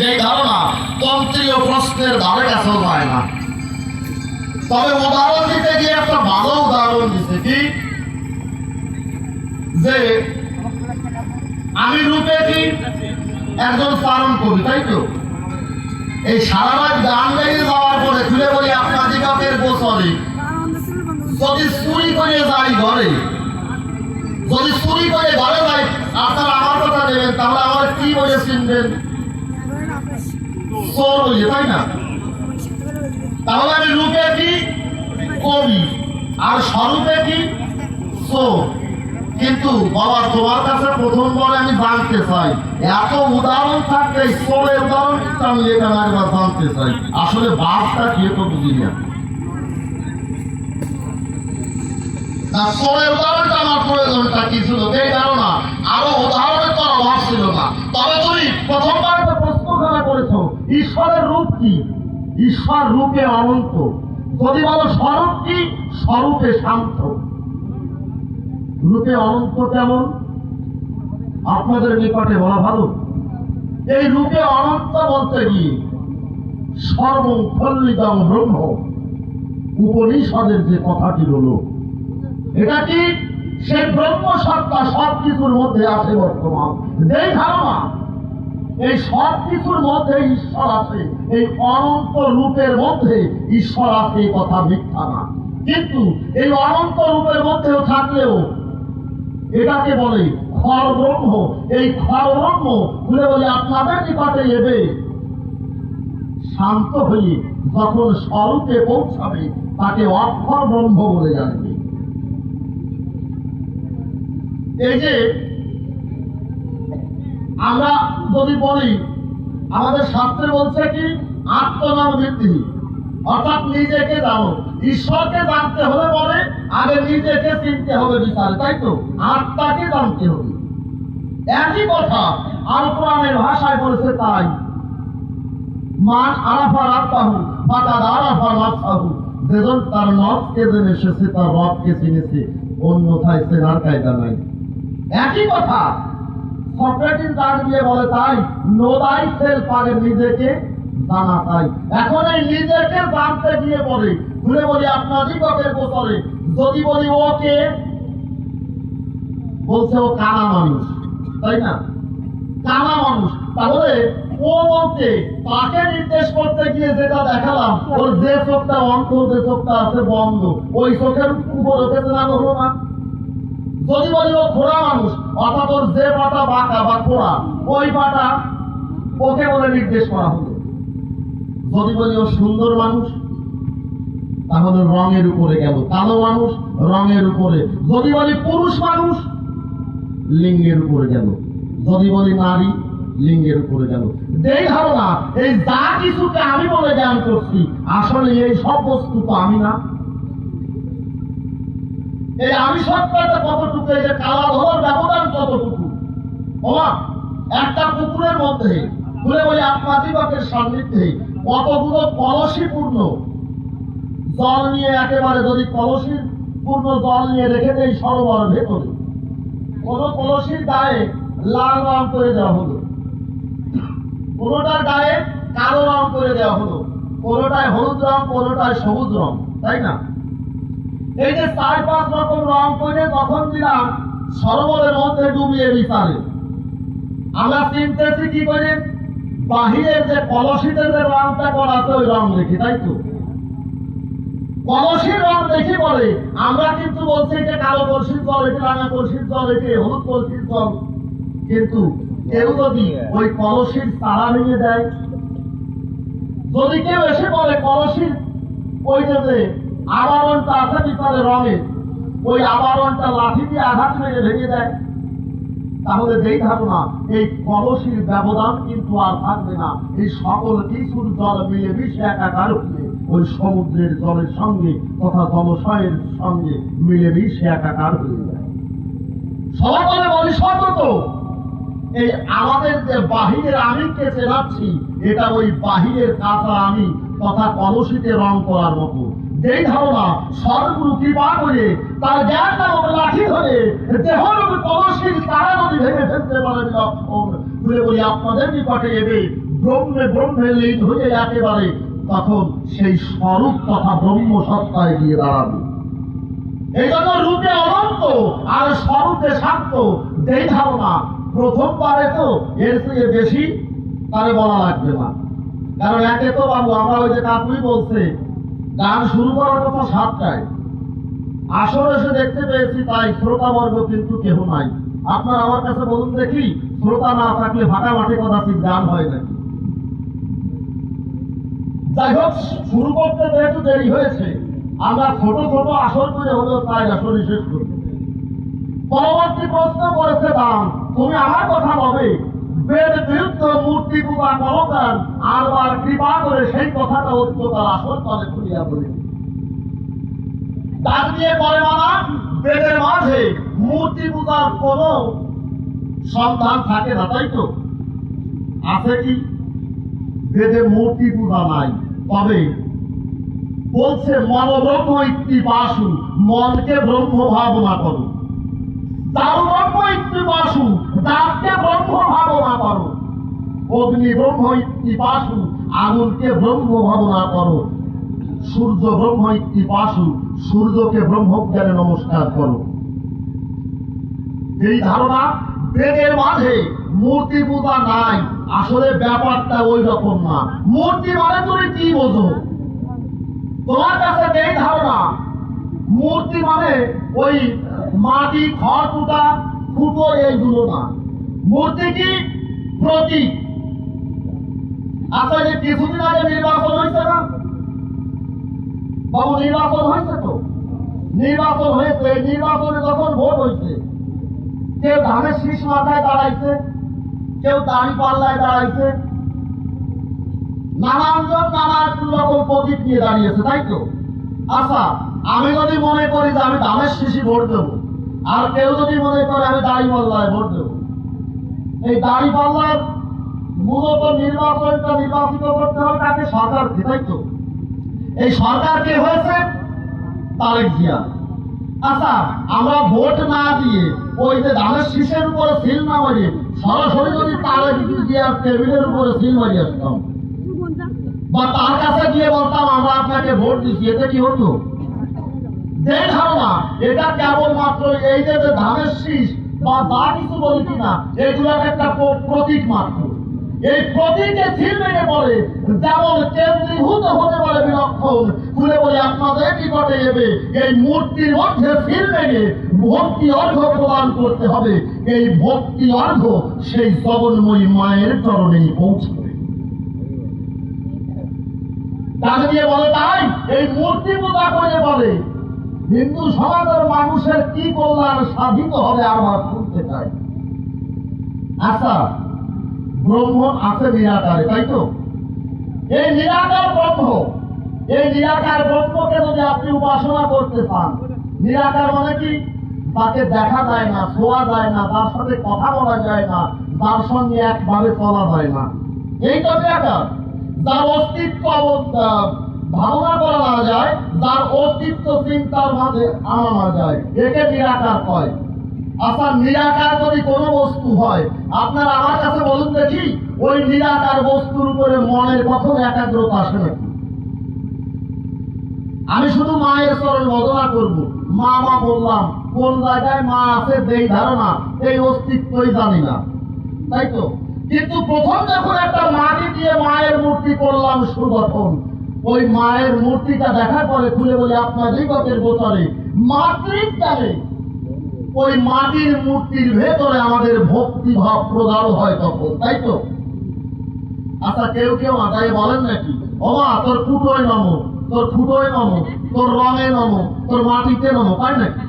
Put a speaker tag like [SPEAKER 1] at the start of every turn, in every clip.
[SPEAKER 1] যে ধারণা তন্ত্রীয় প্রশ্নের ধারে কাছে যায় না। তবে উদাহরণ দিতে গিয়ে একটা ভালো উদাহরণ দিচ্ছে কি, যে আমি রূপে কি একজন চারণ কবি, তাই তো? এই সারা রাত গান গাইতে যাওয়ার পরে খুলে বলি আপনার দিকের গোসলে যদি চুরি করে যাই ঘরে, যদি চুরি করে ঘরে যাই, আপনারা আমার কথা দেবেন, তাহলে আমার কি বলে চিনবেন? চোর বলি, তাই না? তাহলে আমি রূপে কি কবি আর স্বরূপে কি চোর। কিন্তু বাবা তোমার কাছে প্রথমবার আমি জানতে চাই, এত উদাহরণ থাকলে চোরের উদাহরণ আমি এখানে একবার জানতে চাই, আসলে বাসটা কি তো বুঝি না। চোরের উদাহরণটা আমার প্রয়োজনটা কি ছিল এই ধারণা, আরো উদাহরণের তো অভাব ছিল না। তবে তুমি প্রথমবার প্রশ্নখানা করেছো ঈশ্বরের রূপ কি? ঈশ্বর রূপে অনন্ত। যদি বলো স্বরূপ কি? স্বরূপে শান্ত। রূপে অনন্ত কেমন আপনাদের নিকটে বলা ভালো। এই রূপে অনন্ত বলতে গিয়ে সর্বং ফল্লিদং ব্রহ্ম, উপনিষদের যে কথাটি হলো, এটা কি সে ব্রহ্ম সত্তা সব কিছুর মধ্যে আছে বর্তমান। যেই ধারণা এই সব কিছুর মধ্যে ঈশ্বর আছে, এই অনন্ত রূপের মধ্যে ঈশ্বর আছে, এই কথা মিথ্যা না। কিন্তু এই অনন্ত রূপের মধ্যেও থাকলেও এটাকে বলে খর ব্রহ্ম। এই খর ব্রহ্ম বলে বলে আপনাদের নিকটে এবে শান্ত হয়ে যখন স্বরূপে পৌঁছাবে তাকে অক্ষর ব্রহ্ম বলে জানবে। এই যে আমরা যদি বলি, আমাদের শাস্ত্রে বলছে কি আত্মনাম বৃদ্ধি, অর্থাৎ নিজেকে জানো। ঈশ্বরকে জানতে হলে বলে আগে নিজেকে চিনতে হবে বিচারে, তাই তো? আত্মাকে জানতে হবে। একই কথা আল কোরআনের ভাষায় বলেছে তাই, মান আরাফা রাব্বাহু ফাকাদ আরাফা নাফসাহু, যেজন তার নফসকে জেনে এসেছে তার রবকে চিনেছে, অন্যথায় চেনার কায়দা নাই। একই কথা সক্রেটিস ডাক দিয়ে বলে তাই, নো থাইসেলফ, আগে নিজেকে জানা। তাই এখন এই নিজেকে জানতে গিয়ে বলে ঘুরে বলি আপনাদিগের গোচরে, যদি বলি ওকে, বলছে ও কানা মানুষ, তাই না? কানা মানুষ। তাহলে ও বলতে তাকে নির্দেশ করতে গিয়ে যেটা দেখালাম, ওর যে চোখটা অন্ধ, যে চোখটা আছে বন্ধ, ওই চোখের উপর ওকে জানানো হলো না। যদি বলি ও খোড়া মানুষ, অর্থাৎ ওর যে পাটা বাঁকা বা খোড়া, ওই পাটা ওকে বলে নির্দেশ করা হলো। যদি বলি ও সুন্দর মানুষ, তাহলে রঙের উপরে গেল। কালো মানুষ রঙের উপরে। যদি বলি পুরুষ মানুষ, লিঙ্গের উপরে গেল। যদি বলি নারী, লিঙ্গের উপরে গেল। এই ধারণা, এই যা কিছুকে আমি বলে জ্ঞান করছি, আসলে এই সব বস্তু তো আমি না। এই আমি সত্তাটা কতটুকু, এই যে কালা ধরার ব্যবধান কতটুকু। ওমা একটা পুকুরের মধ্যে ঘুরে বলি আপনাদিগের সান্নিধ্যে কতগুলো কলসি পূর্ণ জল নিয়ে, একেবারে যদি কলসির পূর্ণ জল নিয়ে রেখে দেয় সরোবর ভেতরে, কোন কলসির গায়ে লাল রং করে দেওয়া হলো, কোনটার গায়ে কালো রং করে দেওয়া হলো, কোনটায় হলুদ রং, কোনটায় সবুজ রং, তাই না? এই যে 4-5 রকম রং করে তখন দিলাম সরোবরের মধ্যে ডুবিয়ে বিচারে, আমরা চিনতেছি কি করে? বাহিরের যে কলসিতে যে রংটা করা আছে ওই রং দেখি, তাই তো? কলসির রং দেখি বলে আমরা কিন্তু বলছি এটা কালো কলসির জল, এটা রাঙা কলসির জল, এটা হলুদ কলসির জল। কিন্তু কেউ যদি ওই কলসির তারা ভেঙে দেয়, যদি কেউ এসে বলে কলসির ওই যে আবরণটা আছে ভিতরে রঙের, ওই আবরণটা লাঠি দিয়ে আঘাত মেরে ভেঙে দেয়, তাহলে যেই ধারণা এই কলসির ব্যবধান কিন্তু আর থাকবে না। এই সকল কিছুর জল মিলে মিশে একাকার হয়ে ওই সমুদ্রের জলের সঙ্গে তথা জলাশয়ের সঙ্গে মিলে মিশে একাকার হয়ে যায়। সবাই বলি সতত এই আমাদের যে বাহিরের আমিকে চেনাচ্ছি, এটা ওই বাহিরের কাঁচা আমি তথা কলসিতে রং করার মতো। যেই ধারণা সর্বগুরু কৃপা করে তার জ্ঞান নামক লাঠি ধরে দেহরূপ কলসির তারা যদি ভেঙে ফেলতে পারে, খুলে বলি আপনাদের নিকটে এবে ব্রহ্মে ব্রহ্মে লীন হয়ে একেবারে তখন সেই স্বরূপ তথা ব্রহ্ম সত্তায় গিয়ে দাঁড়াবে। এই জন্য রূপে অনন্ত আর স্বরূপে শান্ত, এই ধারণা প্রথমবারে তো এর থেকে বেশি তারে বলা লাগবে না। কারণ একে তো বাবু আমরা ওই যে কাকুই বলছে গান শুরু করার কথা 7টায়, আসলে এসে দেখতে পেয়েছি তাই শ্রোতাবর্গ কিন্তু কেহ নাই। আপনার আমার কাছে বলুন দেখি, শ্রোতা না থাকলে ফাঁকা মাঠে কদাচিৎ গান হয় নাকি? যাই হোক, শুরু করতে যেহেতু দেরি হয়েছে, আমরা ছোট ছোট আসর করে হলেও তাই আসরে শেষ করি। পরবর্তী প্রশ্ন করেছে দাম, তুমি আমার কথা বলে বেদ বিরুদ্ধ মূর্তি পূজা করো কেন? আরবার কৃপা করে সেই কথাটা উচ্চতার আসর তলে খুলিয়া বলে ডাক দিয়ে করে মানা বেদের মাঝে মূর্তি পূজার কোন সন্ধান থাকে না, তাই তো? আছে কি? বেদে মূর্তি পূজা নাই। তবে বলছে মন ব্রহ্ম ইত্তিবাসু, মনকে ব্রহ্ম ভাবনা করো। দারু ব্রহ্ম ইত্তিবাসু, দাসকে ব্রহ্ম ভাবনা করো। অগ্নি ব্রহ্ম ইত্তিবাসু, আগুনকে ব্রহ্ম ভাবনা করো। সূর্য ব্রহ্ম ইত্তিবাসু, সূর্যকে ব্রহ্মজ্ঞানে নমস্কার করো। এই ধারণা বেদের মাঝে মূর্তি পূজা নাই। আসলে ব্যাপারটা ওই রকম না। মূর্তি মানে তুমি কি বোঝো? তোমার কাছে এই ধারণা মূর্তি মানে ওই মাটি খড় কুটা ফুটো এইগুলো না। মূর্তি কি? প্রতীক। আচ্ছা, যে কিছুদিন আগে নির্বাচন হয়েছে না বাবু? নির্বাচন হয়েছে তো, নির্বাচন হয়েছে। নির্বাচনে যখন ভোট হয়েছে, কেউ ধানের শীষ মাথায় দাঁড়াইছে, কেউ দাড়ি পাল্লায় দাঁড়াইছে, নানানজন নানা রকম প্রতীক নিয়ে দাঁড়িয়েছে, তাই তো? আচ্ছা, আমি যদি মনে করি যে আমি ধানের শীষই ভোট দেবো, আর কেউ যদি মনে করে আমি দাড়ি পাল্লায় ভোট দেবো, এই দাড়ি পাল্লার মূলত নির্বাচনটা নির্বাচিত করতে হবে তাকে? সরকারকে, তাই তো? এই সরকার কে হয়েছে? তারেক জিয়া। আচ্ছা, আমরা ভোট না দিয়ে ওই যে ধানের শীষের উপরে সিল না মারিয়ে সরাসরি যদি তারেক জিয়ার টেবিলের উপরে সিল মারিয়ে আসতাম বা তার কাছে গিয়ে বলতাম আমরা আপনাকে ভোট দিচ্ছি, এতে কি হতো? যে ধারণা এটা কেবলমাত্র এই যে ধানের শীষ বা যা কিছু বলি কিনা এগুলোর একটা প্রতীক মাত্র। এই প্রতীকে সিল মেরে পড়ে যেমন কেন্দ্রীভূত হতে পারে বিলক্ষণ, খুলে বলে আপনাদের নিকটে এবে এই মূর্তির মধ্যে সিল মেরে ভক্তি অর্ঘ প্রদান করতে হবে। এই ভক্তি অর্ঘ সেই জগন্ময়ী মায়ের চরণেই পৌঁছবে। তাকে দিয়ে বলে তাই এই মূর্তি পূজা করে বলে হিন্দু সমাজের মানুষের কি কল্যাণ সাধিত হবে আমরা শুনতে চাই। আচ্ছা, ব্রহ্ম আছে নিরাকারে, তাই তো? এই নিরাকার ব্রহ্ম, এই নিরাকার ব্রহ্মকে যদি আপনি উপাসনা করতে চান, নিরাকার মানে কি? তাকে দেখা যায় না, ছোঁয়া যায় না, তার সাথে কথা বলা যায় না, তার সঙ্গে একভাবে চলা যায় না, এই তো নিরাকার। যার অস্তিত্ব ভাবনা করা না যায়, যার অস্তিত্ব চিন্তার মাঝে আনা না যায়, একে নিরাকার কয়। আচ্ছা, নিরাকার যদি কোনো বস্তু হয়, আপনারা আমার কাছে বলুন দেখি ওই নিরাকার বস্তুর উপরে মনের কখন একাগ্রতা আসে নাকি? আমি শুধু মায়ের চরণ ভজনা করবো, মা মা বললাম, কোন জায়গায় মা আছে এই ধারণা, এই অস্তিত্বই জানি না, তাই তো? কিন্তু প্রথম যখন একটা মাটি দিয়ে মায়ের মূর্তি করলাম সুগঠন, ওই মায়ের মূর্তিটা দেখার পরে খুলে বলি আপনার নিকটের গোচরে মাতৃজ্ঞানে ওই মাটির মূর্তির ভেতরে আমাদের ভক্তি ভাব প্রগাঢ় হয় তখন, তাই তো? আচ্ছা, কেউ কেউ আদায় বলেন নাকি ও মা তোর কুটোয় নামো, তোর ফুটোয় নামো, তোর রঙে নামো, তোর মাটিতে নামো, তাই নাকি?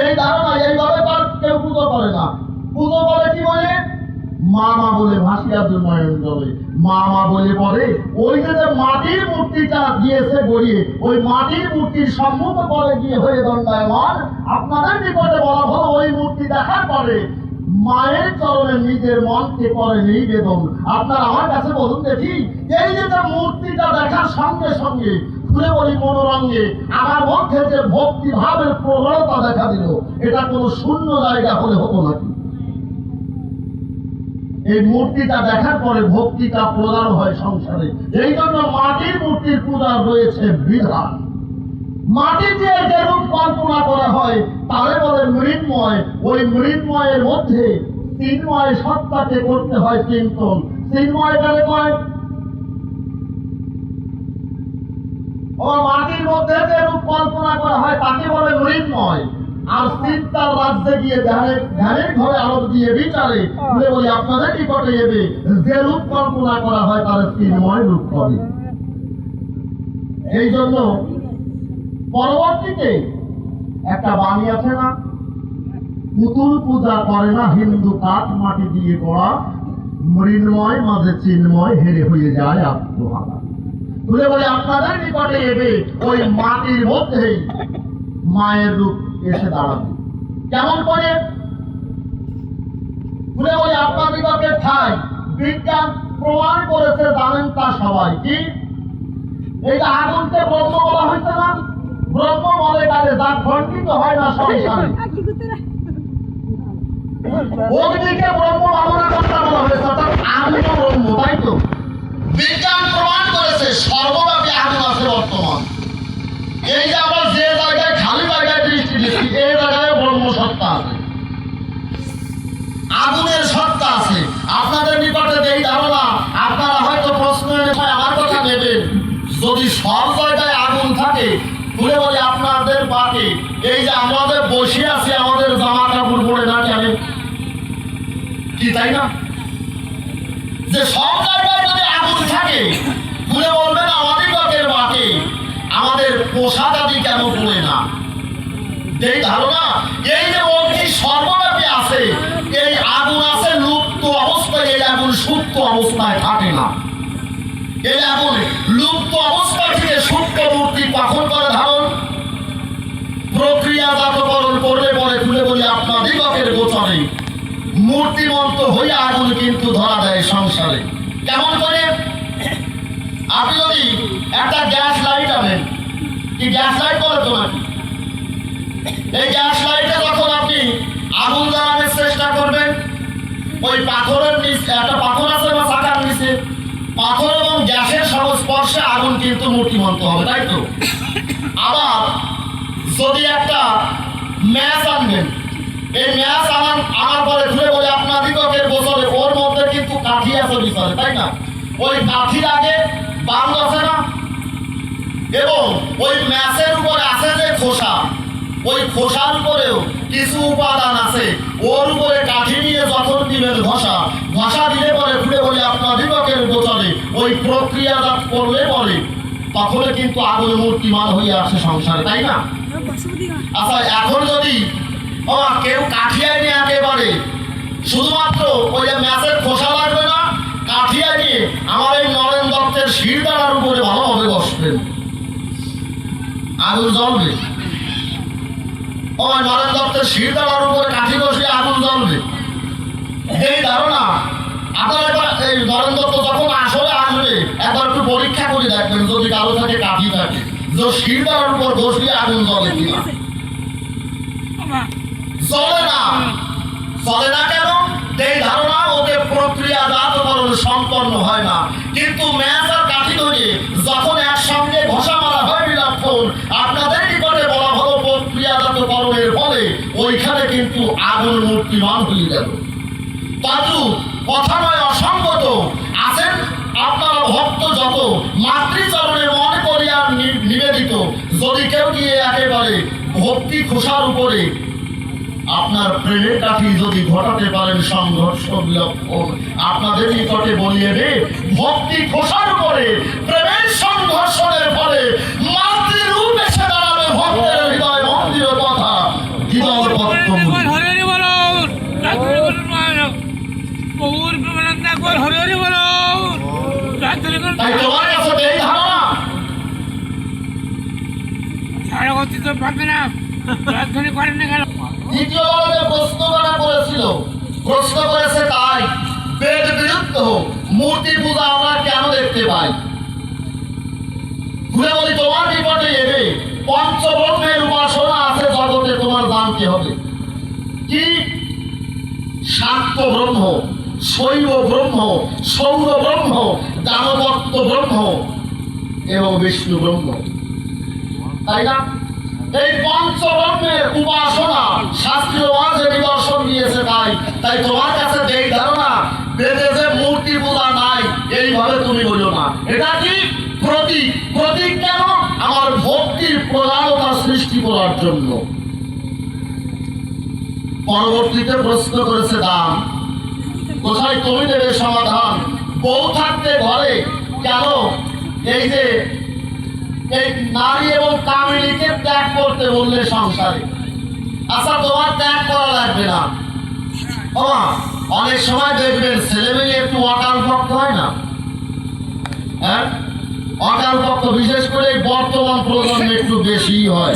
[SPEAKER 1] এই ধারণা এইভাবে তার কেউ পুজো করে না। পুজো করে কি বলে? মা মা বলে ভাসিয়া দুর্নয়ন জলে, মা মা বলে পরে ওই যে মাটির মূর্তিটা দিয়েছে গড়িয়ে, ওই মাটির মূর্তির সম্মুখ পরে গিয়ে হয়ে দণ্ডায়মান। আপনাদের নিকটে বলা হলো ওই মূর্তি দেখার পরে মায়ের চরণে নিজের মনকে করে নিবেদন। আপনারা আমার কাছে বলুন দেখি, এই যে মূর্তিটা দেখার সঙ্গে সঙ্গে খুলে বলি মনোরঙ্গে আমার মধ্যে যে ভক্তি ভাবের প্রবণতা দেখা দিল, এটা কোনো শূন্য জায়গা হলে হতো নাকি? এই মূর্তিটা দেখার পরে ভক্তিটা প্রদান হয় সংসারে। এই জন্য মাটির মূর্তির পূজার রয়েছে বিধান। মাটি দিয়ে যে রূপ কল্পনা করা হয় তারে বলে মৃন্ময়। ওই মৃন্ময়ের মধ্যে চিন্ময় সত্তাকে করতে হয় চিন্তন। চিন্ময় কারে কয়? ও মাটির মধ্যে যে রূপ কল্পনা করা হয় তাকে বলে মৃন্ময়। আর চিন্তার রাজ্যে গিয়ে ধ্যানের ঘরে আলোক দিয়ে বিচারে বলে আপনাদের নিকটে এবে যে রূপ কল্পনা করা হয় তার চিন্ময় রূপ করে। এই জন্য পরবর্তীতে একটা বাণী আছে না, পুতুল পূজা করে না হিন্দু কাঠ মাটি দিয়ে গড়া, মৃন্ময় মাঝে চিন্ময় হেরে হয়ে যায় আত্মহারা। তুলে বলে আপনাদের নিকটে এবে ওই মাটির মধ্যেই মায়ের রূপ এসে দাঁড়াবে। কেমন করে? তুলে বলে আপনাদিগকে ঠাই বিজ্ঞান প্রমাণ করেছে, জানেন তা সবাই। কি এই যে আগুনকে ব্রহ্ম বলা হয়েছে না, ব্রহ্ম বলে কালে যা খণ্ডিত হয় না সংসারে, অগ্নিকে ব্রহ্ম ভাবনা করতে বলা হয়েছে, অর্থাৎ আগুন ব্রহ্ম। তাই তো বিজ্ঞান প্রমাণ করেছে সর্বব্যাপী আগুন আছে বর্তমান। এই যে আমরা যে জায়গায় খালি জায়গায় দৃষ্টি দিচ্ছি এই জায়গায় ব্রহ্ম সত্তা আছে, আগুনের সত্তা আছে। আপনাদের নিকটে এই ধারণা, আপনারা হয়তো প্রশ্ন আমার কথা নেবেন, যদি সব জায়গায় আগুন থাকে তুলে বলে আপনাদের পাকে এই যে আমাদের বসে আছি আমাদের জামা কাপড় পরে না কেন? কি তাই না? যে সব জায়গায় যদি আগুন থাকে তুলে বলবেন আমাদের লোকের বাকে আমাদের পোশাক আদি কেন পড়ে না? এই ধারণা, এই যে অগ্নি সর্বব্যাপী আছে, এই আগুন আছে লুপ্ত অবস্থায়, এই আগুন সুপ্ত অবস্থায় থাকে না। এই আগুন লুপ্ত অবস্থা থেকে সুপ্ত মূর্তি কখন করে ধারণ? প্রক্রিয়াজাতকরণ করলে পরে তুলে বলি আপনাদিগকের গোচরে মূর্তিমন্ত হয়ে আগুন কিন্তু ধরা দেয় সংসারে। কেমন করে? আপনি যদি একটা গ্যাস লাইট আনেন, কি গ্যাস লাইট বলে তো নাকি? এই গ্যাস লাইটে যখন আপনি আগুন জ্বালানোর চেষ্টা করবেন, ওই পাথরের নিচে একটা পাথর আছে বা চাকার নিচে পাথর এবং গ্যাসের সংস্পর্শে আগুন কিন্তু মূর্তিমন্ত হবে, তাই তো? আবার যদি একটা ম্যাচ আনবেন, এই ম্যাচ আমার পরে ঘুরে বলে আপনাদিগকের গোচরে ওর মধ্যে কিন্তু কাঠি আছে ভিতরে, তাই না? ওই কাঠির আগে বাম আছে না, এবং ওই ম্যাচের উপরে আছে যে খোসা, ওই খোসার উপরেও কিছু উপাদান আছে। ওর উপরে কাঠি নিয়ে যখন দিবেন ঘষা দিলে পরে ঘুরে বলে আপনাদিগকের গোচরে ওই প্রক্রিয়াজাত করলে পরে তখন কিন্তু আগুন মূর্তিমান হয়ে আসে সংসারে, তাই না? আচ্ছা, এখন যদি কেউ কাঠিয়ায় নিয়ে একেবারে শুধুমাত্র ওই যে ম্যাচের খোসা লাগবে না, কাঠিয়ায় নিয়ে আমার এই নরেন দত্তের শিরদাঁড়ার উপরে ভালোভাবে বসবেন, আগুন জ্বলবে। ওই নরেন দত্তের শিরদাঁড়ার উপরে কাঠি বসে আগুন জ্বলবে। এই ধারণা আপনারা এই নরেন দত্ত যখন আসলে আসবে একবার একটু পরীক্ষা করে দেখবেন, যদি কারো থাকে কাঠি থাকে যে শিরদাঁড়ার উপর বসলে আগুন জ্বলে কিনা। চলে না। চলে না কেন? এই ধারণা ওদের প্রক্রিয়াজাতকরণ সম্পন্ন হয় না। কিন্তু ম্যাচ আর কাঠি ধরে যখন একসঙ্গে ঘষা মারা হয় বিলক্ষণ, আপনাদের নিকটে বলা হলো প্রক্রিয়াজাতকরণের ফলে ওইখানে কিন্তু আগুন মূর্তিমান হয়ে গেল। তাজু কথা নয় অসঙ্গত আছেন আপনারা ভক্ত যত মাতৃচরণে মনে করিয়া নিবেদিত, যদি কেউ গিয়ে একেবারে ভক্তি খোসার উপরে আপনার প্রেমের কাঠি যদি ঘটাতে পারেন সংঘর্ষ বিলক্ষণ, আপনাদের নিকটে বলিয়ে রে ভক্তি খোসার উপরে প্রেমের সংঘর্ষণের ফলে মাতৃরূপ এসে দাঁড়াবে ভক্তের হৃদয় মন্দির কথা হৃদয় পত্র। তাই তোমার কাছে এই ধারণা দ্বিতীয়বার যে প্রশ্ন করেছিল, প্রশ্ন করেছে তাই বেদ বিরুদ্ধ মূর্তি পূজা আমরা কেন দেখতে পাই? ঘুরে বলি তোমার নিকটে এবে পঞ্চব্রহ্মের উপাসনা আছে জগতে, তোমার জানতে হবে। কি? শাক্ত ব্রহ্ম, শৈব ব্রহ্ম, সৌর ব্রহ্ম, দানবত্ব ব্রহ্ম এবং বিষ্ণু ব্রহ্ম, তাই না? এই পঞ্চব্রহ্মের উপাসনা শাস্ত্রীয় যে নিদর্শন দিয়েছে। তাই তোমার কাছে এই ধারণা বেদে যে মূর্তি পূজা নাই, এইভাবে তুমি বলো না। এটা কি প্রতীক? প্রতীক কেন? আমার ভক্তির প্রধানতা সৃষ্টি করার জন্য। পরবর্তীতে প্রশ্ন করেছে দাম, কোথায় তুমি দেবে সমাধান? বউ থাকতে ঘরে কেন এই যে এই নারী এবং কামিনীকে ত্যাগ করতে বললে সংসারে? আচ্ছা, তোমার ত্যাগ করা লাগবে না। অনেক সময় দেখবেন ছেলে মেয়ে একটু অকাল ভক্ত হয় না? হ্যাঁ, অকাল ভক্ত বিশেষ করে বর্তমান প্রজন্মে একটু বেশি হয়।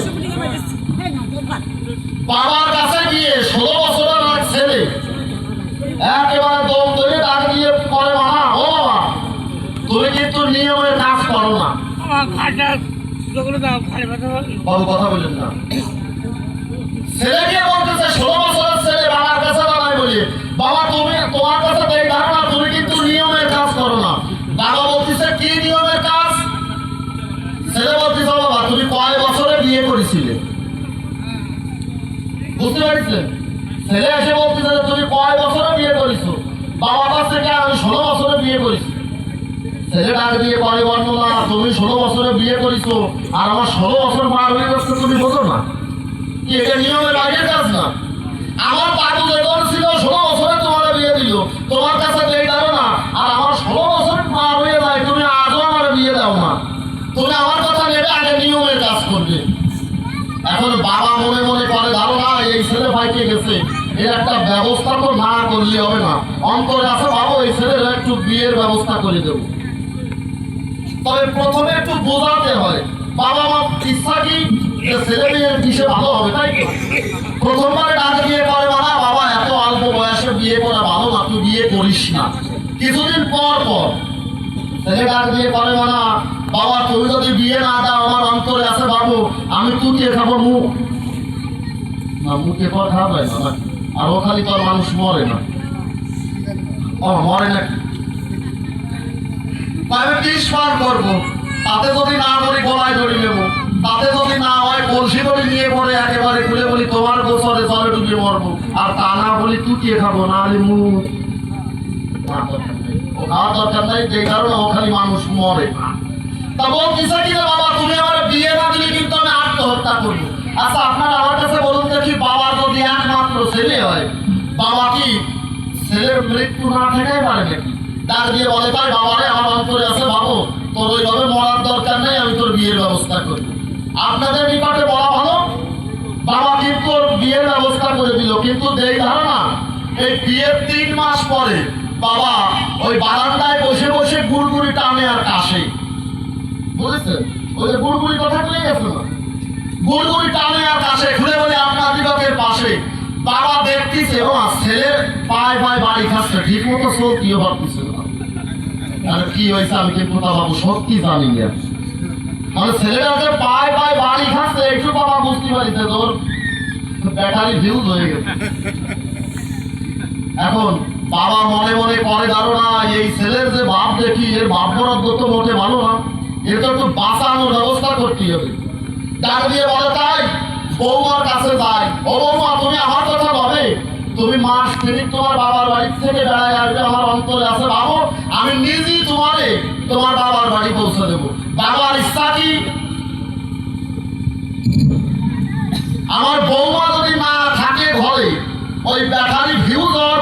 [SPEAKER 1] বাবার কাছে গিয়ে 16 বছরের এক ছেলে একেবারে দম ধরে ডাক দিয়ে করে, মামা ও বাবা তুমি কিন্তু নিয়মের কাজ করো না। বাবু কথা বললেন না। ছেলেকে বলতেছে 16 বছরের ছেলে বাবার কাছে দাঁড়ায় বলি, বাবা তুমি তোমার কাছে এই ধারণা তুমি কিন্তু নিয়মের কাজ করো না। বাবা বলতেছে কি নিয়মের কাজ? ছেলে বলতেছে বাবা তুমি কয় বছরে বিয়ে করেছিলে? বুঝতে পারছেন? ছেলে এসে বলতেছে তুমি কয় বছরে বিয়ে করেছো? বাবা কাছ থেকে আমি 16 বছরে বিয়ে করেছি। ছেলে ডাক দিয়ে পরে বর্ণনা, তুমি 16 বছরে বিয়ে করেছো আর আমার 16 বছর পার হয়ে যাচ্ছে, তুমি বোঝো না? কি এটা নিয়মের বাইরের কাজ না? আমার বাবু যখন ছিল 16 বছরে তোমার বিয়ে দিল, তোমার কাছে এই ধারণা আর আমার 16 বছর পার হয়ে যায়, তুমি আজও আমার বিয়ে দাও না। তুমি আমার কথা নেবে, আগে নিয়মের কাজ করবে। এখন বাবা মনে মনে করে ধারণা এই ছেলে ভাইকে গেছে, এর একটা ব্যবস্থা তো না করলে হবে না। অন্তরে আছে বাবু এই ছেলের একটু বিয়ের ব্যবস্থা করে দেবো। তবে প্রথমে একটু বোঝাতে হয় বাবা মা ইচ্ছা কি ছেলে মেয়ের কিসে ভালো হবে, তাই তো? প্রথমবার ডাক দিয়ে করে, মানা বাবা এত অল্প বয়সে বিয়ে করা ভালো না, তুই বিয়ে করিস না। কিছুদিন পর পর ছেলে ডাক দিয়ে করে, মানা বাবা তুমি যদি বিয়ে না দাও আমার অন্তরে আছে বাবু আমি তুতিয়ে খাবো মুখ। না মুখে পর খাওয়া যায় না, আর ও খালি তোর মানুষ মরে না। ও মরে না, আমি বিষ পান করবো, তাতে যদি না বলি গলায় দড়ি নেবো, তাতে যদি না হয় কলসি দড়ি নিয়ে পরে একেবারে খুলে বলি তোমার গোসরে জলে ডুবিয়ে মরবো, আর তা না বলি তুতিয়ে খাবো, না হলে মুখ। ও খাওয়ার দরকার নাই, যে কারণে ও খালি মানুষ মরে। তা বলতেছে কি বাবা তুমি আমার বিয়ে না দিলে কিন্তু আমি আত্মহত্যা করবো। আচ্ছা আপনারা আমার কাছে বলুন দেখি, বাবার যদি একমাত্র ছেলে হয়, বাবা কি ছেলের মৃত্যু না ঠেকাই পারে নাকি? ডাক দিয়ে বলে তাই বাবারে আমার অন্তরে আছে বাবু তোর ওইভাবে মরার দরকার নেই, আমি তোর বিয়ের ব্যবস্থা করি। আপনাদের নিকটে বলা ভালো, বাবা কিন্তু ওর বিয়ের ব্যবস্থা করে দিল। কিন্তু এই ধারণা এই বিয়ের 3 মাস পরে বাবা ওই বারান্দায় বসে বসে গুড়গুড়ি টানে আর কাশে। বুঝেছেন? ওই যে গুড়গুড়ি কথা বলে গেছে না, গুড়গুড়ি টানে আর কাশে, ঘুরে বলে আপনার দিগকের পাশে। বাবা দেখতেছে ও ছেলের পায়ে পায়ে বাড়ি খাচ্ছে, ঠিক মতো চলতিও ভাবতেছে না। কি হয়েছে আমি কিন্তু তা বাবু সত্যি জানি না, মানে ছেলেটা যে পায়ে পায়ে বাড়ি খাচ্ছে একটু বাবা বুঝতে পারিছে তোর ব্যাটারি ভিউজ হয়ে গেছে। এখন বাবা মনে মনে করে ধারণা এই ছেলের যে ভাব দেখি এর ভাব বরাদ্দ তো মোটে ভালো না, এর তো একটু বাঁচানোর ব্যবস্থা করতে হবে। ডাক দিয়ে বলে তাই বৌমার কাছে যাই, ও বৌমা তুমি আমার কথা ভাবে, তুমি মাস 3 তোমার বাবার বাড়ি থেকে বেড়ায় আসবে, আমার অন্তরে আছে বাবু আমি নিজেই তোমার বাবার বাড়ি পৌঁছে দেবো। বাবার ইচ্ছা কি আমার বৌমা যদি না থাকে ঘরে, ওই ব্যাটারি ভিউজর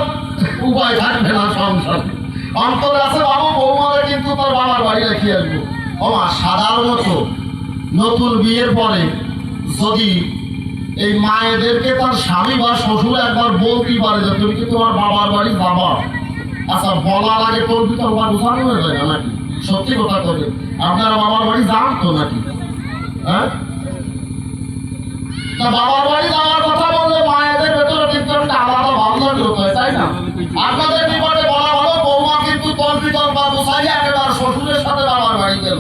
[SPEAKER 1] উপায় থাকবে না সংসারে। অন্তরে আছে বাবু বৌমারে কিন্তু তোর বাবার বাড়ি রেখে আসবো। ওমা সাধারণত নতুন বিয়ের পরে যদি এই মায়েদেরকে তার স্বামী বা শ্বশুর একবার বলতে পারে যে তুমি কি তোমার বাবার বাড়ি যাবা, আচ্ছা বলার আগে তোর ভিতর উদাহরণ হয়ে যায় না নাকি? সত্যি কথা করবে, আপনারা বাবার বাড়ি যান তো নাকি? হ্যাঁ, তা বাবার বাড়ি যাওয়ার কথা বললে মায়েদের ভেতরে কিন্তু একটা আলাদা ভাবনা হতে হয়, তাই না? আপনাদের বিপদে বলা হলো বৌমা কিন্তু তোর ভিতর বা গুছাই একেবারে শ্বশুরের সাথে বাবার বাড়ি গেল।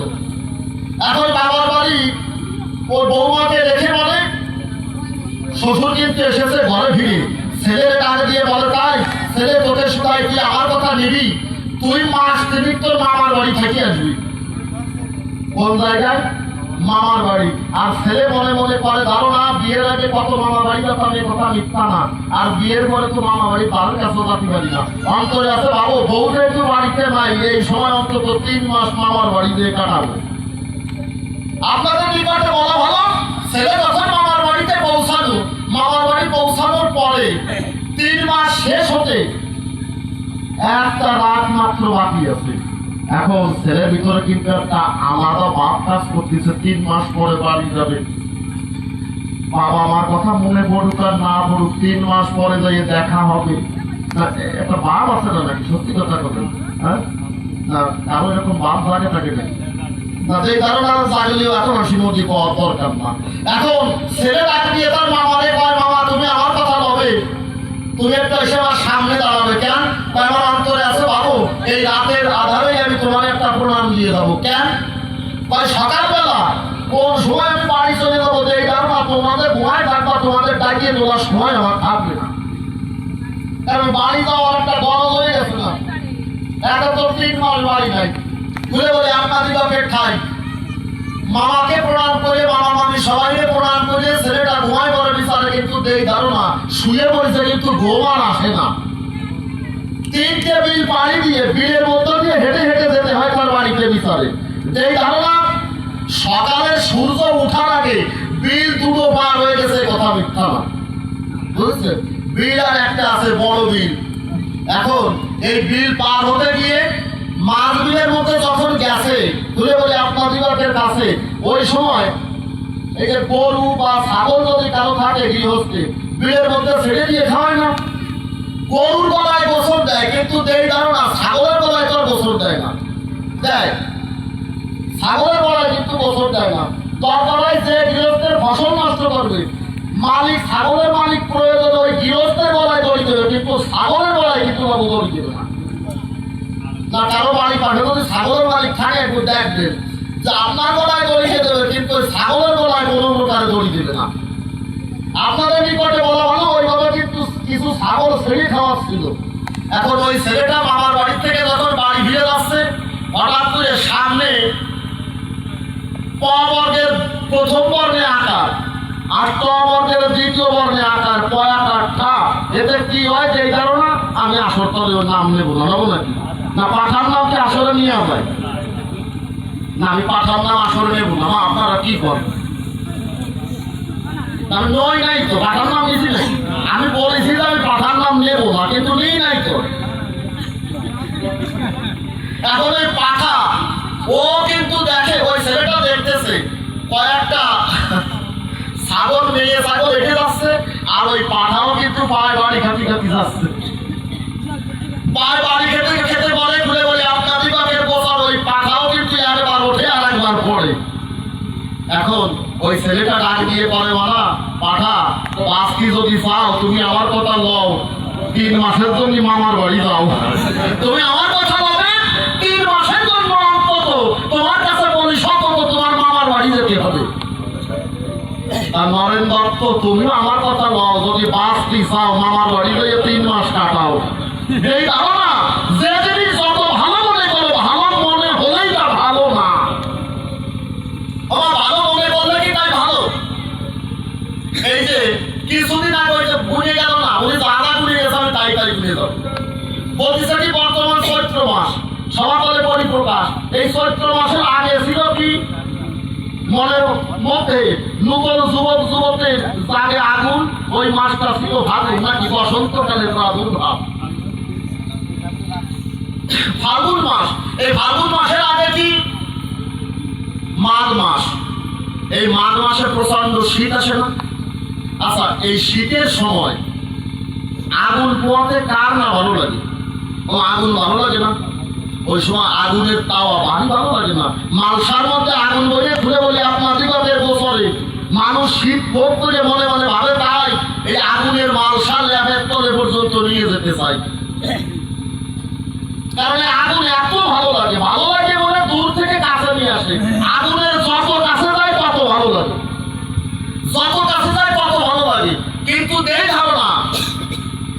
[SPEAKER 1] এখন বাবার বাড়ি ওর বৌমাকে রেখে বলে শ্বশুর কিন্তু এসেছে ঘরে ফিরে, ছেলের ডাক দিয়ে বলে তাই ছেলে তোকে শুধাই তুই আমার কথা নিবি, তুই মাস তিনিক তোর মামার বাড়ি থেকে আসবি। কোন জায়গায়? মামার বাড়ি। আর ছেলে মনে মনে করে ধারণা বিয়ের আগে কত মামার বাড়ি যেতাম, এই কথা মিথ্যা না। আর বিয়ের পরে তো মামা বাড়ি তার কাছে যাতে পারি না। অন্তরে আছে বাবু বউ যেহেতু বাড়িতে নাই, এই সময় অন্তত 3 মাস মামার বাড়ি দিয়ে কাটাবো। আপনাদের নিকটে বলা ভালো, ছেলে যখন মামার বাড়িতে পৌঁছানো, মামার বাড়ি পৌঁছানোর পরে 3 মাস শেষ হতে একটা রাত মাত্র বাকি আছে। এখন ছেলের ভিতরে কিন্তু একটা আলাদা ভাব কাজ করতেছে, 3 মাস পরে বাড়ি যাবে। বাবা মার কথা মনে পড়ুক আর না পড়ুক, 3 মাস পরে যাইয়ে দেখা হবে, একটা ভাব আছে না নাকি? সত্যি কথা বলেন, হ্যাঁ? না কারো এরকম ভাব জাগে থাকে না, যে কারণে জাগলেও এখন শ্রীমতি পাওয়ার দরকার না। এখন ছেলে ডাক দিয়ে তার মামারে কয়, মামা তুমি আমার কথা বলবে, তুমি একটা এসে আমার সামনে দাঁড়াবে। কেন? আমার অন্তরে আছে বাবু এই রাতের আধারে আমি তোমার একটা প্রণাম দিয়ে যাবো। কেন? সকালবেলা কোন সময় আমি বাড়ি চলে যাবো, যে এই কারণ তোমাদের ঘুমায় থাকবা, তোমাদের ডাকিয়ে তোলার সময় আমার থাকবে না। কারণ বাড়ি যাওয়ার একটা গরজ হয়ে গেছে না, একটা তো 3 মাস বাড়ি নাই। ঘুরে বলে আপনাদের বাপের ঠাই, মামাকে প্রণাম করে, মামা মামি সবাইকে প্রণাম করে ছেলেটা ঘুমায় পড়ে বিচারে। কিন্তু এই ধারণা শুয়ে পড়েছে, কিন্তু ঘুমান আসে না। 3টে বিল পাড়ি দিয়ে বিলের মধ্য দিয়ে হেঁটে হেঁটে যেতে হয় তার বাড়িতে বিচারে। এই ধারণা সকালে সূর্য উঠার আগে বিল 2টো পার হয়ে গেছে, কথা মিথ্যা না, বুঝছেন? বিল আর একটা আছে বড় বিল। এখন এই বিল পার হতে গিয়ে মাছ বিলের মধ্যে যখন গেছে, ঘুরে বলে আপনার বিভাগের কাছে, ওই সময় এই যে গরু বা ছাগল যদি কারো থাকে গৃহস্থে, বিলের মধ্যে ছেড়ে দিয়ে খাওয়ায় না। গরুর গলায় গোসল দেয়, কিন্তু দেই ধারণা ছাগলের গলায় তো গোসল দেয় না। দেয় ছাগলের গলায়, কিন্তু গোসল দেয় না। দরকারায় যে গৃহস্থের ফসল নষ্ট করবে, মালিক ছাগলের মালিক প্রয়োজন ওই গৃহস্থের গলায় দড়ি দেবে, কিন্তু ছাগলের গলায় কিন্তু বাবু দড়ি দেবে না। না কারো বাড়ি পাশে যদি ছাগলের মালিক থাকে একটু দেখবেন যে আপনার গলায় দড়ি দিয়ে দেবে, কিন্তু ছাগলের গলায় কোনো প্রকারে দড়ি দেবে না। আপনাদের নিকটে বলা ভালো, ওইভাবে কিন্তু কিছু ছাগল ছেড়ে খাওয়াচ্ছিল। এখন ওই ছেলেটা মামার বাড়ি থেকে যখন বাড়ি ফিরে যাচ্ছে, হঠাৎ করে সামনে প বর্গের প্রথম বর্ণে আকার আর ত বর্গের দ্বিতীয় বর্ণে আকার, প আকার ঠা, এতে কি হয় যে ধারণা আমি আসর তলে ওর নাম নেবো না, নেবো নাকি? না পাঠার নামকে আসরে নিয়ে আসবে না, আমি পাঠার নাম আসরে নেবো না। আপনারা কি করেন? আমি নই নাই তো, পাঠার নাম নিয়েছি না। আমি বলেছি যে আমি পাঠার নাম নেবো না, কিন্তু নিই নাই তো। এখন ওই পাঠা ও কিন্তু দেখে, ওই ছেলেটা দেখতেছে কয়েকটা ছাগল, মেয়ে ছাগল রেখে যাচ্ছে, আর ওই পাঠাও কিন্তু পায়ে বাড়ি খাতি খাতি যাচ্ছে। পায়ে বাড়ি খেতে খেতে বলে, ঘুরে বলে আপনার বিভাগের বছর ওই পাঠাও কিন্তু একবার ওঠে আর একবার পড়ে। এখন ওই ছেলেটা ডাক দিয়ে বলে, মানা পাঠা আজকে যদি চাও তুমি আমার কথা লও, 3 মাসের জন্য মামার বাড়ি যাও। তুমি আমার কথা বলবে 3 মাসের জন্য অন্তত তোমার কাছে বলি সতর্ক, তোমার মামার বাড়ি যেতে হবে। আর নরেন দত্ত তুমিও আমার কথা লও, যদি বাঁচতে চাও মামার বাড়ি গিয়ে 3 মাস কাটাও। এই ধারণা যে জিনিস যত ভালো মনে করো, ভালো মনে হলেই তা ভালো না। আমার ভালো মনে করলে কি তাই ভালো? এই যে কিছুদিন আগে ওই যে ভুলে গেল না, উনি দাদা ভুলে গেছে, আমি তাই তাই ভুলে যাবো বলতেছে কি? বর্তমান চৈত্র মাস, সবার বলে পরিপ্রকাশ। এই চৈত্র মাসের আগে ছিল কি মনের মধ্যে নূতন যুবক যুবকের জাগে আগুন, ওই মাসটা ছিল ফাল্গুন, নাকি বসন্তকালের প্রাদুর্ভাব ফাল্গুন মাস। এই ফাল্গুন মাসের আগে কি মাঘ মাস। এই মাঘ মাসে প্রচন্ড শীত আসে না? আচ্ছা, এই শীতের সময় আগুন পোয়াতে কার না ভালো লাগে? ও আগুন ভালো লাগে না? ওই সময় আগুনের তাওয়া বাড়ি ভালো লাগে না? মালসার মধ্যে আগুন বলে ঘুরে বলে আপনার দিগতের বছরে মানুষ শীত ভোগ করে মনে মনে ভাবে, তাই এই আগুনের মালসার ল্যাপের তলে পর্যন্ত নিয়ে যেতে চাই। কারণ আগুন এত ভালো লাগে, ভালো লাগে বলে দূর থেকে কাছে নিয়ে আসে। আগুনের যত কাছে যায় তত ভালো লাগে, যত কাছে যায় তত ভালো লাগে। কিন্তু এই ধারণা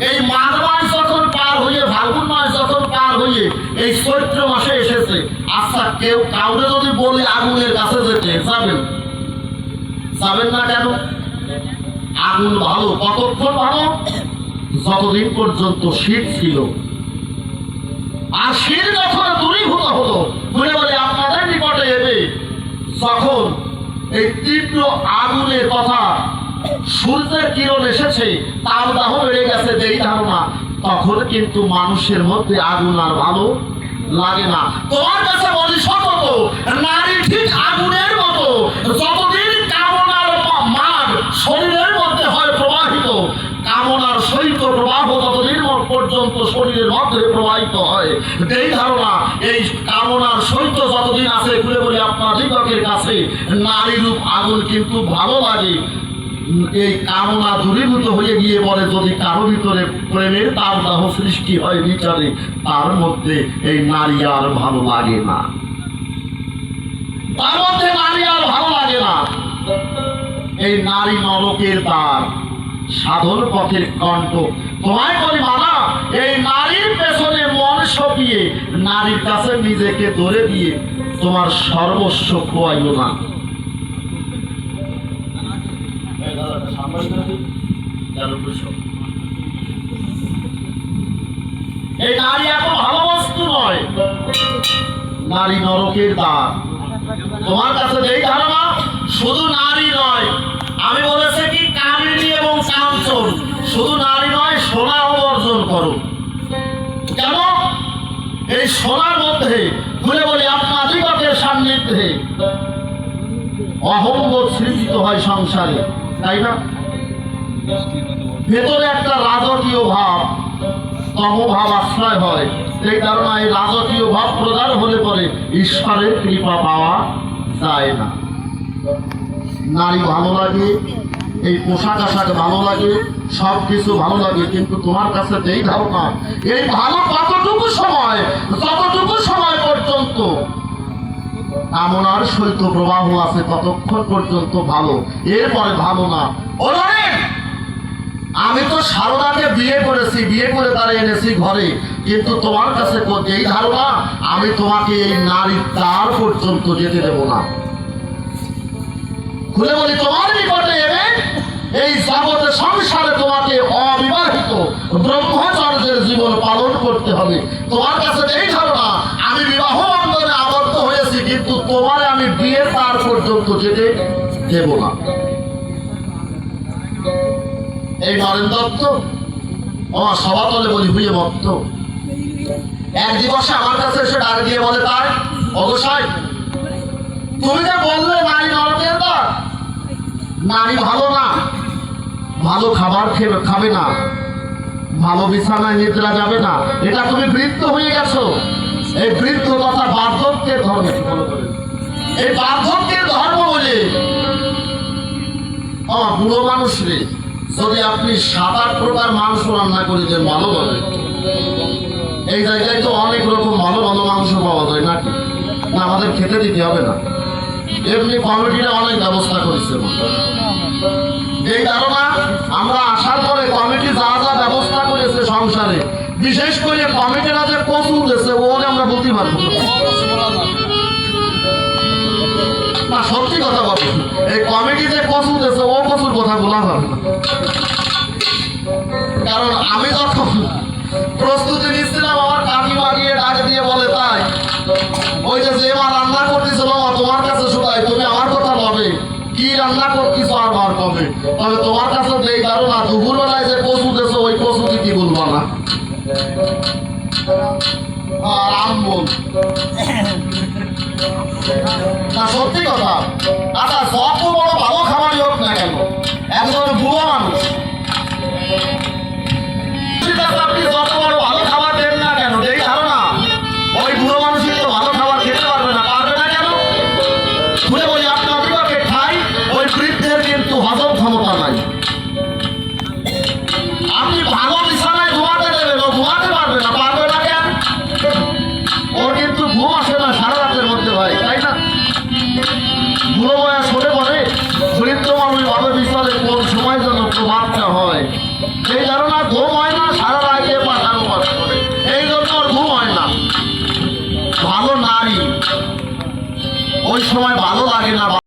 [SPEAKER 1] এই মাঘ মাস যখন পার চৈত্র মাসে এসেছে। আচ্ছা, কেউ কাউরে যদি বলি আগুনের কাছে যেতে, যাবেন? যাবেন না কেন? আগুন ভালো। কতক্ষণ ভালো? যতদিন পর্যন্ত শীত ছিল। আর শীত যখন দূরীভূত হলো, বলে বলে আপনাদের নিকটে এবে যখন এই তীব্র আগুনের কথা, সূর্যের কিরণ এসেছে, তাপদাহ বেড়ে গেছে যেই ধারণা, তখন কিন্তু মানুষের মধ্যে আগুন আর ভালো লাগে না। তোমার কাছে বলি সতত, নারী ঠিক আগুনের মতো, যতদিন কামনার মাগ শরীরের মধ্যে হয় প্রবাহিত, কামনার শৈত প্রবাহ যতদিন পর্যন্ত শরীরের মধ্যে প্রবাহিত হয়, এই ধারণা এই কামনার শৈত যতদিন আছে, খুলে বলি আপনাদিগের কাছে নারী রূপ আগুন কিন্তু ভালো লাগে। এই কামনা দূরীভূত হয়ে গিয়ে বলে, যদি কারো ভিতরে প্রেমের তাপদাহ সৃষ্টি হয় বিচারে, তার মধ্যে এই নারী আর ভালো লাগে না, তার মধ্যে নারী আর ভালো লাগে না। এই নারী নরকের দ্বার, সাধন পথের কণ্ঠ। তোমায় বলি মানা, এই নারীর পেছনে মন সপিয়ে, নারীর কাছে নিজেকে ধরে দিয়ে তোমার সর্বস্ব খোয়াইও না। এই নারী এত ভালো বস্তু নয়, নারী নরকের দ্বার। তোমার কাছে যেই ধারণা, শুধু নারী নয়, আমি বলেছি কি কামিনী এবং কাঞ্চন, শুধু নারী নয়, সোনাও অর্জন করো। কেন? এই সোনার মধ্যে খুলে বলি আপনাদিগের সান্নিধ্যে অহংবোধ সৃষ্টি হয় সংসারে, তাই না? ভেতরে একটা রাজকীয় ভাব, তমভাব আশ্রয় হয়। এই কারণে এই রাজকীয় ভাব প্রদান হলে পরে ঈশ্বরের কৃপা পাওয়া যায় না। নারী ভালো লাগে, এই পোশাক আশাক ভালো লাগে, সব কিছু ভালো লাগে, কিন্তু তোমার কাছে এই ধারণা, এই ভালো কতটুকু সময়, যতটুকু সময় পর্যন্ত কামনার শৈত প্রবাহ আছে, ততক্ষণ পর্যন্ত ভালো, এরপরে ভালো না। আমি তো সারদাকে বিয়ে করেছি, বিয়ে করে তারা এনেছি ঘরে, কিন্তু তোমার কাছে এই ধারণা, আমি তোমাকে এই নারীর দ্বার পর্যন্ত যেতে দেব না। খুলে বলি, তোমার নিকটে এবে এই জগতে সংসারে তোমাকে অবিবাহিত ব্রহ্মচর্যের জীবন পালন করতে হবে। তোমার কাছে এই ধারণা, আমি বিবাহ বন্ধনে আবদ্ধ হয়েছি, কিন্তু তোমার আমি বিয়ের দ্বার পর্যন্ত যেতে দেব না। এই নরেন দত্ত আমার সভাতলে বলি হুয়ে মত্ত এক দিবসে আমার কাছে এসে ডাক দিয়ে বলে, তাই অবশ্যই তুমি যে বললে নারী নরকের দ্বার, নারী ভালো না, ভালো খাবার খাবে না, ভালো বিছানায় নিদ্রা যাবে না, এটা তুমি বৃদ্ধ হয়ে গেছো। এই বৃদ্ধ কথা বার্ধক্যের ধর্ম, এই বার্ধক্যের ধর্ম বলে আমার বুড়ো মানুষ রে, যদি আপনি 7-8 প্রকার মাংস রান্না করে দেন ভালো হবে। এই জায়গায় তো অনেক রকম ভালো ভালো মাংস পাওয়া যায় নাকি? না, আমাদের খেতে দিতে হবে না, এমনি কমিটিরা অনেক ব্যবস্থা করেছে। এই ধারণা, আমরা আসার পরে কমিটি যা যা ব্যবস্থা করেছে সংসারে, বিশেষ করে কমিটিরা যে কচু দিয়েছে, ওকে আমরা বলতে পারবো না, সত্যি কথা বলবো, এই কমিটি যে কচু দিয়েছে, ও কচুর কথা বলা যাবে না। কারণ আমি যখন প্রস্তুতি নিচ্ছিলাম, আমার কাকিমা গিয়ে ডাক দিয়ে বলে, তাই ওই যে মা রান্না করতেছিল, তোমার কাছে শোনাই, তুমি আমার কথা ভাবে কি রান্না করতেছ আর বার কবে, তবে তোমার কাছে যেই ধারণা, দুপুর বেলায় যে কচু দিয়েছো, ওই কচুটি কি বলবো না। আর আম বল না, সত্যি কথা। আচ্ছা, যত বড় ভালো খাবারই হোক না কেন, একজন বুড়ো মানুষ, আপনি যত বড় ভালো খাবার দেন না কেন, এই ধারণা ওই বুড়ো মানুষই তো ভালো খাবার খেতে পারবে না। পারবে না কেন? বলে বলি, আপনাদেরকে খাই, ওই বৃদ্ধের কিন্তু হজম ক্ষমতা নাই। আপনি ভালো বিছানায় ঘুমাতে দেবেন, ও ঘুমাতে পারবে না। পারবে না কেন? ওর কিন্তু ঘুম আসে না সারা রাতের মধ্যে, ভাই, তাই না? বুড়ো বয়স হলে পরে ওই সময় ভালো লাগে না।